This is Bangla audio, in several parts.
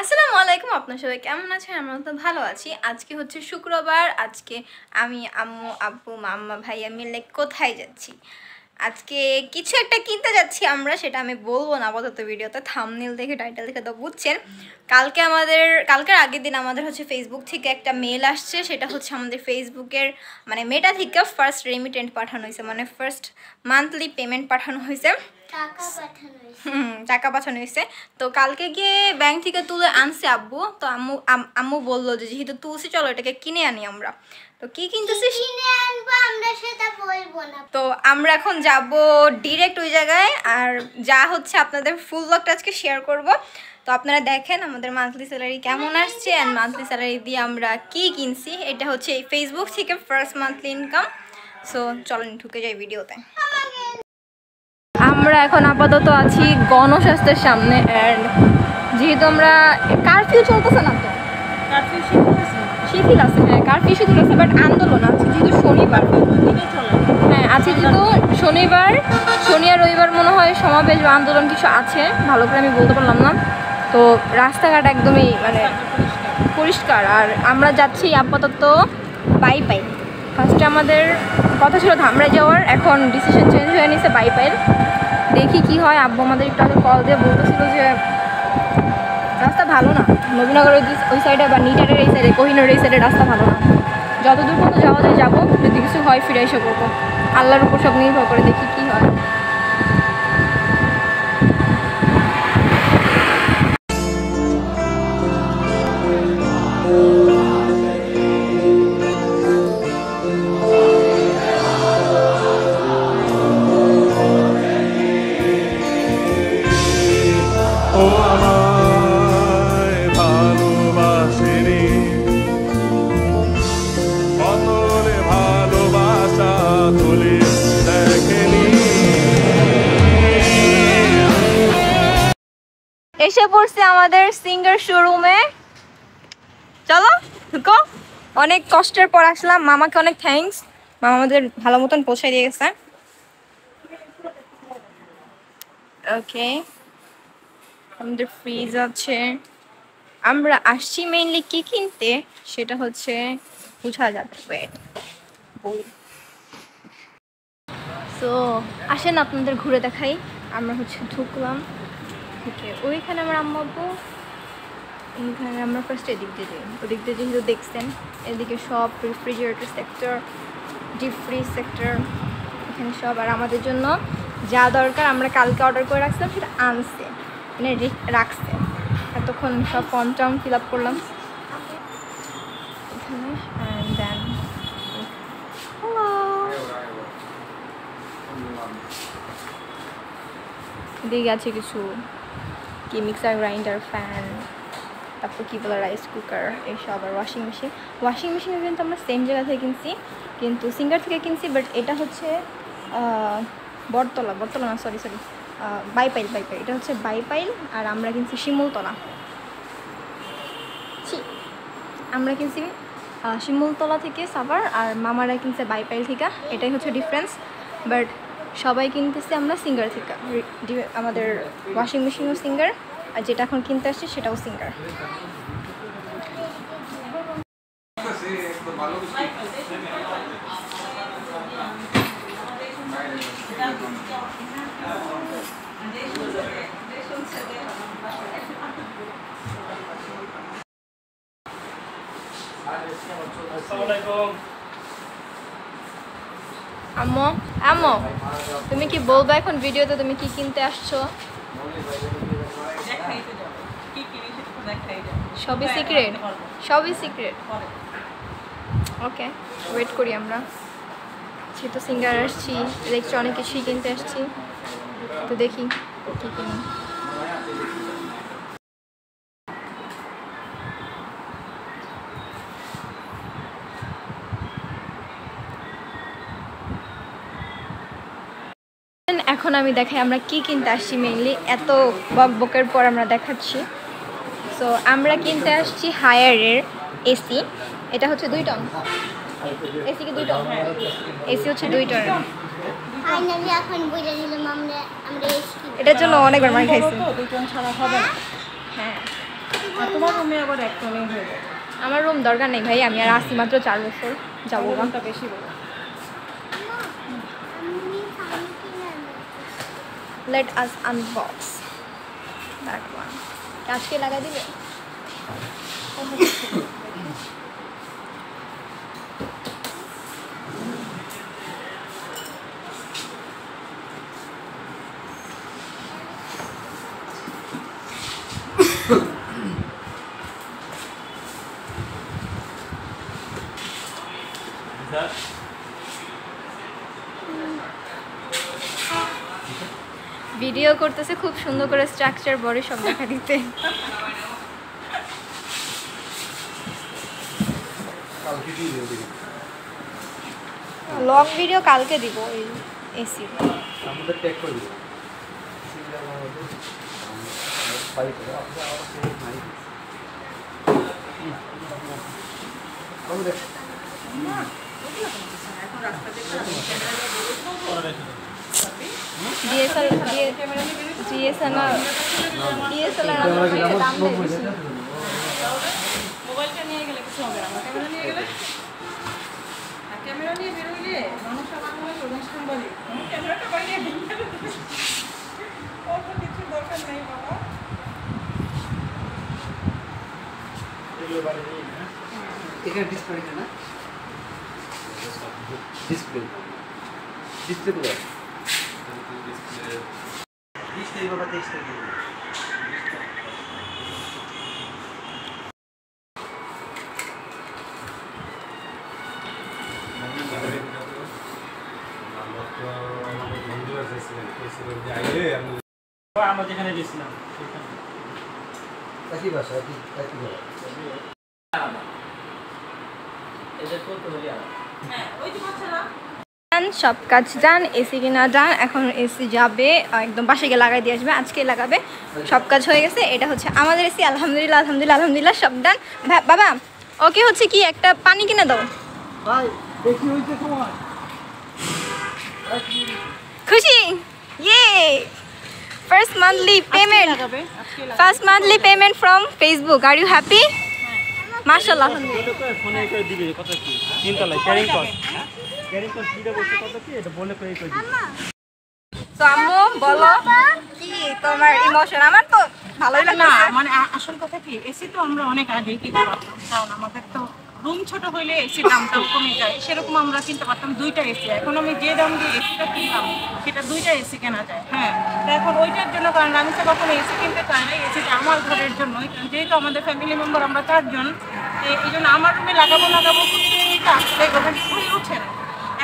আসসালামু আলাইকুম, আপনারা সবাই কেমন আছেন? আমরা তো ভালো আছি। আজকে হচ্ছে শুক্রবার। আজকে আমি, আম্মু, আব্বু, মাম্মা, ভাইয়া মিলে কোথায় যাচ্ছি? আজকে কিছু একটা কিনতে যাচ্ছি আমরা, সেটা আমি বলবো না আপাতত ভিডিওতে। থাম্বনেল দেখে, টাইটেল দেখে তো বুঝছেন। কালকের আগের দিন আমাদের হচ্ছে ফেসবুক থেকে একটা মেল আসছে। সেটা হচ্ছে আমাদের ফেসবুকের মানে মেটা থেকে ফার্স্ট রেমিটেন্ট পাঠানো হয়েছে, মানে ফার্স্ট মান্থলি পেমেন্ট পাঠানো হয়েছে, টাকা পাঠানো হয়েছে। তো কালকে গিয়ে ব্যাংক থেকে তুলে আনছে আব্বু। তো আম্মু বললো যে যেহেতু তুলছি, চলো এটাকে কিনে আনি আমরা। তো কি কিনতেছি তো আমরা এখন যাব ডিরেক্ট ওই জায়গায়, আর যা হচ্ছে আপনাদের ফুল ব্লগটা আজকে শেয়ার করব। তো আপনারা দেখেন আমাদের মান্থলি স্যালারি কেমন আসছে, অ্যান্ড মান্থলি স্যালারি দিয়ে আমরা কি কিনছি। এটা হচ্ছে এই ফেসবুক থেকে ফার্স্ট মান্থলি ইনকাম। সো চলেন ঢুকে যাই ভিডিওতে। আমরা এখন আপাতত আছি গণস্বাস্থ্যের সামনে, অ্যান্ড যেহেতু আমরা কারফিউ চলতেছে না, তো কারফিউ শিথিল আছে। হ্যাঁ, কারফিউ শিথিল আছে, বাট আন্দোলন আছে যেহেতু শনিবার। হ্যাঁ আছে, যেহেতু শনিবার, শনি আর রবিবার মনে হয় সমাবেশ বা আন্দোলন কিছু আছে, ভালো করে আমি বলতে পারলাম না। তো রাস্তাঘাট একদমই মানে পরিষ্কার। আর আমরা যাচ্ছি আপাতত বাইপাইল। ফার্স্টে আমাদের কথা ছিল ধামরাই যাওয়ার, এখন ডিসিশন চেঞ্জ হয়ে নিছে বাইপাইল। দেখি কি হয়। আব্বু আমাদের একটু আগে কল দিয়ে বলতেছিল যে রাস্তা ভালো না, নবীনগরের ওই সাইডে বা নিটারের এই সাইডে, কোহিনুর এই সাইডে রাস্তা ভালো না। যতদূর পর্যন্ত যাওয়া যায় যাবো, যদি কিছু হয় ফিরে এসে করবো। আল্লাহর উপর সব নির্ভর করে, দেখি কি হয়। এসে পড়ছে আমাদের সিঙ্গার শোরুমে। চলো ঢুকো। অনেক কষ্টের পর আসলাম, মামাকে অনেক থ্যাঙ্কস। মামা আমাদের ভালো মতন পৌঁছায় দিয়ে গেছে। ওকে, আমাদের ফ্রিজ আছে। আমরা আসছি মেইনলি কি কিনতে, সেটা হচ্ছে বোঝা যাবে। তো আসেন আপনাদের ঘুরে দেখাই। আমরা হচ্ছে ঢুকলাম, ঢুকে ওইখানে আমার আম্মা আব্বু, এইখানে আমরা ফার্স্ট এদিক দিয়ে যাই। ওদিক দিয়ে যেহেতু দেখছেন, এদিকে সব refrigerator sector, deep fridge sector, এখানে সব। আর আমাদের জন্য যা দরকার আমরা কালকে অর্ডার করে রাখছিলাম সেটা আনছে, মানে রাখছে। এতক্ষণ সব ফর্ম টর্ম ফিল আপ করলাম এখানে। অ্যান্ড দেন দিয়ে গেছে কিছু কি মিক্সার গ্রাইন্ডার, ফ্যান, তারপর কী বলে রাইস কুকার, এইসব। আর ওয়াশিং মেশিন কিন্তু আমরা সেম জায়গা থেকে কিনছি, কিন্তু সিঙ্গার থেকে কিনছি। বাট এটা হচ্ছে বটতলা না, সরি বাইপাইল। এটা হচ্ছে বাইপাইল, আর আমরা কিনছি শিমুলতলা। আমরা কিনছি শিমুলতলা থেকে সাভার, আর মামারা কিনছে বাইপাইল থেকে। এটাই হচ্ছে ডিফারেন্স। বাট সবাই কিনতেছি আমরা সিঙ্গার থেকে। আমাদের ওয়াশিং মেশিনও সিঙ্গার, আর যেটা এখন কিনতে আসছি সেটাও সিঙ্গার। আম্মু তুমি কি বলবো এখন ভিডিওতে তুমি কি কিনতে আসছো? সবই সিক্রেট। ওকে, ওয়েট করি আমরা। যেহেতু সিঙ্গার আসছি, ইলেকট্রনিক কিছুই কিনতে আসছি, তো দেখি কি কিনি। এখন আমি দেখাই আমরা কি কিনতে আসছি। মেইনলি এত বকের পর আমরা দেখাচ্ছি। সো আমরা কিনতে আসছি হায়ারের এসি। এটা হচ্ছে 2 টন এসি। কি 2 টন? হ্যাঁ, এসি হচ্ছে 2 টন। ফাইনালি এখন বুঝে নিলাম আমরা এটার জন্য অনেকবার মার খাইছি। 2 টন ছাড়া হবে না। হ্যাঁ, আর তোমার রুমে আবার এক টনে হয়ে যাবে। আমার রুম দরকার নেই ভাই, আমি আর আসি মাত্র 4 বছর, যাবো রুমটা বেশি বড়। Let us unbox that one. আজকে লাগাই দিবে? ভিডিও করতেছে খুব সুন্দর করে স্ট্রাকচার বডি সব দেখা দিতে। লং ভিডিও কালকে দিব এই এসি আমাদের ট্যাগ করে দিব ফাইল করে আপনি আবার সেই নাই কবে দেখ না এখন রাস্তা দেখতে মোবাইলটা নিয়ে গেলে কিছু হবে না, ক্যামেরা নিয়ে গেলে ক্যামেরা নিয়ে বেরোইলে মানুষ আমার মনে হয় অনুষ্ঠান বলে ক্যামেরাটা বাইরে অত কিছু দরকার নেই বাবা। এখানে ডিসপ্লে না ডিসপ্লে ডিসপ্লে তো ডিসপ্লে বাবা ডিসপ্লে আমরা যেখানে গেছিলাম একই ভাষা একই ভাষা এদের করতে হলে হ্যাঁ ওই যে বাচ্চারা সব কাজ ডান, এসি কিনা ডান, এখন এসি যাবে একদম বাসে গিয়ে লাগাই দিয়ে আসবে, আজকে লাগাবে, সব কাজ হয়ে গেছে। এটা হচ্ছে আমাদের এসি, আলহামদুলিল্লাহ আলহামদুলিল্লাহ আলহামদুলিল্লাহ সব ডান। বাবা ওকে হচ্ছে কি একটা পানি কিনে দাও, ভাই দেখি হইছে তোমার খুশি ইয়ে ফার্স্ট মান্থলি পেমেন্ট, লাগাবে আজকে first monthly payment from Facebook, are you happy? মাশাআল্লাহ এটা তো ফোনে করে দিবে কত কি তিনতলায় ক্যারিং কস্ট ক্যারিং কস্ট দিতে বলতে কত কি এটা বলে করে দিবে। তো আম্মু বলো কি তোমার ইমোশন? আমার তো ভালোই না লাগছে। মানে আসল কথা কি এসি তো আমরা অনেক আগেই কিনতে পারতাম, কারণ আমাদের তো রুম ছোট হইলে এসির দামটাও কমে যায়, সেরকম আমরা কিনতে পারতাম 2টা এসি। এখন আমি যে দাম দিয়ে এসিটা কিনলাম সেটা 2টা এসি কেনা যায়। হ্যাঁ তো এখন ওইটার জন্য, কারণ আমি তো কখনো এসি কিনতে চাই না, এসিটা আমার ঘরের জন্যই, যেহেতু আমাদের ফ্যামিলি মেম্বার আমরা 4 জন, এই জন্য আমার রুমে লাগাবো কিন্তু আসলে ওখানে হয়ে ওঠে না।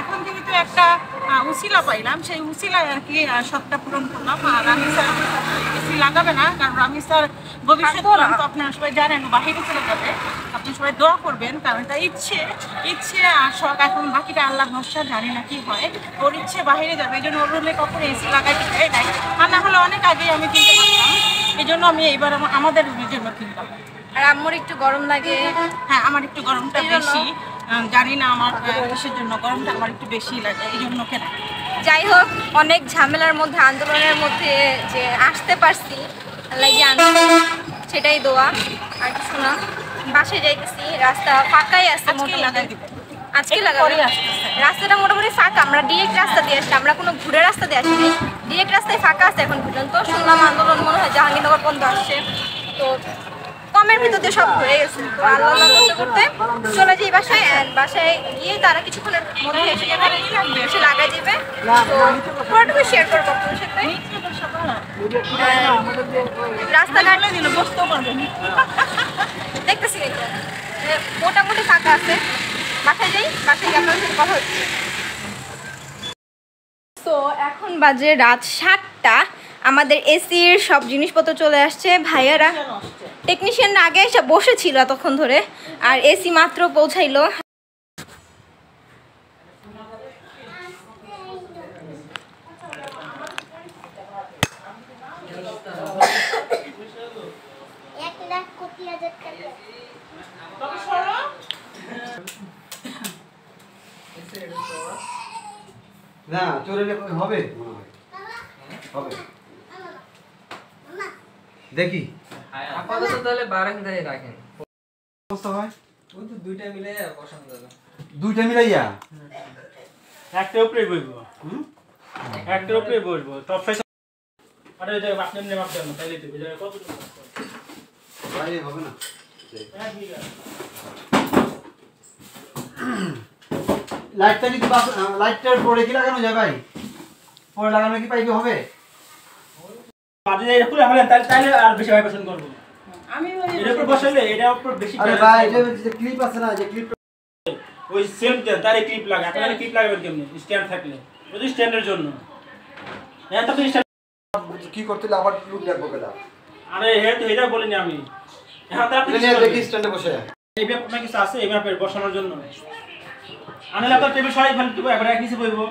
এখন যেহেতু একটা উসিলা পাইলাম, সেই উসিলায় আর কি শখটা পূরণ করলাম। আর রামি স্যার এসি লাগাবে না, কারণ রামি স্যার ভবিষ্যৎ তো আপনারা সবাই জানেন বাহিরে চলে যাবে, আপনি সবাই দোয়া করবেন, কারণ এটা ইচ্ছে আর শখ। এখন বাকিটা আল্লাহ ভরসা, জানি না কি হয়। ওর ইচ্ছে বাহিরে যাবে, এই জন্য ওর রুমে কখনো এসি লাগাইতে চাই নাই, আর না হলে অনেক আগেই আমি কিনতে পারতাম। এই জন্য আমি এইবার আমাদের রুমের জন্য কিনলাম। আর আম্মুর একটু গরম লাগে। হ্যাঁ আমার একটু গরমটা বেশি, জানি না আমার কিসের জন্য গরমটা আমার একটু বেশি লাগে, এই জন্য কেনা। যাই হোক অনেক ঝামেলার মধ্যে আন্দোলনের মধ্যে যে আসতে পারছি, আল্লাহ যে আনছে সেটাই দোয়া, আর কিছু না। বাসে যাইতেছি, রাস্তা ফাঁকাই আছে আজকে লাগাই মোটামুটি। দিবেন। আজকে লাগাবো। রাস্তাটা মোটামুটি ফাঁকা, আমরা ডিরেক্ট রাস্তা দিয়ে আসছি, আমরা কোনো ঘুরে রাস্তা দিয়ে আসিনি, ডিরেক্ট রাস্তায় ফাঁকা আছে এখন পর্যন্ত। শুনলাম আন্দোলন মনে হয় জাহাঙ্গীরনগর পর্যন্ত আসছে, তো কমের ভিতর দিয়ে সব হয়ে গেছে। তো আল্লাহ আল্লাহ করতে করতে চলে যাই বাসায়, অ্যান্ড বাসায় গিয়ে তারা কিছুক্ষণের মধ্যে এসে যাবে, এসে লাগাই দিবে। তো পুরোটুকু শেয়ার করবো আপনাদের সাথে। রাস্তাঘাট দিল বসতেও পারবেন, দেখতেছি মোটামুটি ফাঁকা আছে। বাসায় যাই, বাসায় গিয়ে আপনাদের সাথে কথা হচ্ছে। তো এখন বাজে রাত 7টা, আমাদের এসির সব জিনিসপত্র চলে আসছে। ভাইয়ারা টেকনিশিয়ানরা আগে এসে বসেছিল এতক্ষণ ধরে, আর এসি মাত্র পৌঁছাইলো। না চলে হবে হবে দেখি আপাতত তাহলে বারান্দায় রাখেন। অবস্থা হয় ওই তো দুইটা মিলে বসানো যাবে। দুইটা মিলাইয়া একটা উপরে বসবো, একটা উপরে বসবো, টপ সাইজ। আরে ওই জায়গায় আপনি এমনি মাপতে হবে না, তাইলে তো ওই জায়গায় কতটুকু মাপতে হবে? বাইরে হবে না। হ্যাঁ, ঠিক আছে। লাইটটা কি লাইটটার পরে কি লাগানো যায় ভাই? পরে লাগানো কি পাইবে হবে? মাঝে এটা খুলে হলে তাইলে আর বেশি ভাইব্রেশন করবো। আমি এর উপর বসালে এটার উপর বেশি আরে ভাই যে ক্লিপ আছে না, যে ক্লিপ ওই সেম তার ক্লিপ লাগে। আপনারা ক্লিপ লাগাবেন কেমনে? স্ট্যান্ড থাকলে যদি স্ট্যান্ডের জন্য হ্যাঁ, তখন স্ট্যান্ড। কি করতে হলে আবার লুক দেখবো কেডা? আরে হ্যাঁ, তো এটা বলিনি আমি। এখন তার আপনি এটা নিয়ে দেখি স্ট্যান্ডে বসে। এই ব্যাপার আপনার কিছু আছে এই ম্যাপের বসানোর জন্য? আনলে আপনার টেবিল সরাই ফেলে দেবো, এবার এক নিচে বইবো।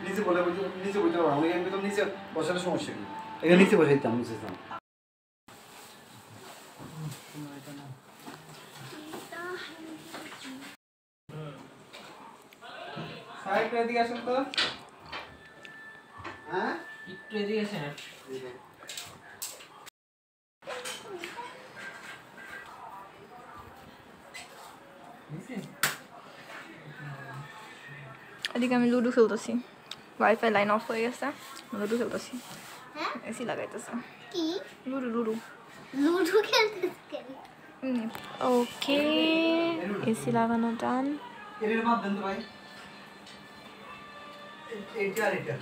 নিচে বলে নিচে বইতে পারবো। আমি কিন্তু নিচে বসালে সমস্যা কি? এখানে নিচে বসে দিতাম, নিচে দিতাম। স্যার একটু এদিকে আসুন তো। হ্যাঁ? একটু এদিকে আসেন। এদিকে আমি লুডো খেলতেছি, ওয়াইফাই লাইন অফ হয়ে গেছে, লুডো খেলতেছি। এসি লাগাইতেছে। কি লুডো লুডো লুডো খেলতে ওকে, এসি লাগানো ডান। এর মাপ দেন তো ভাই। এটা আর এটা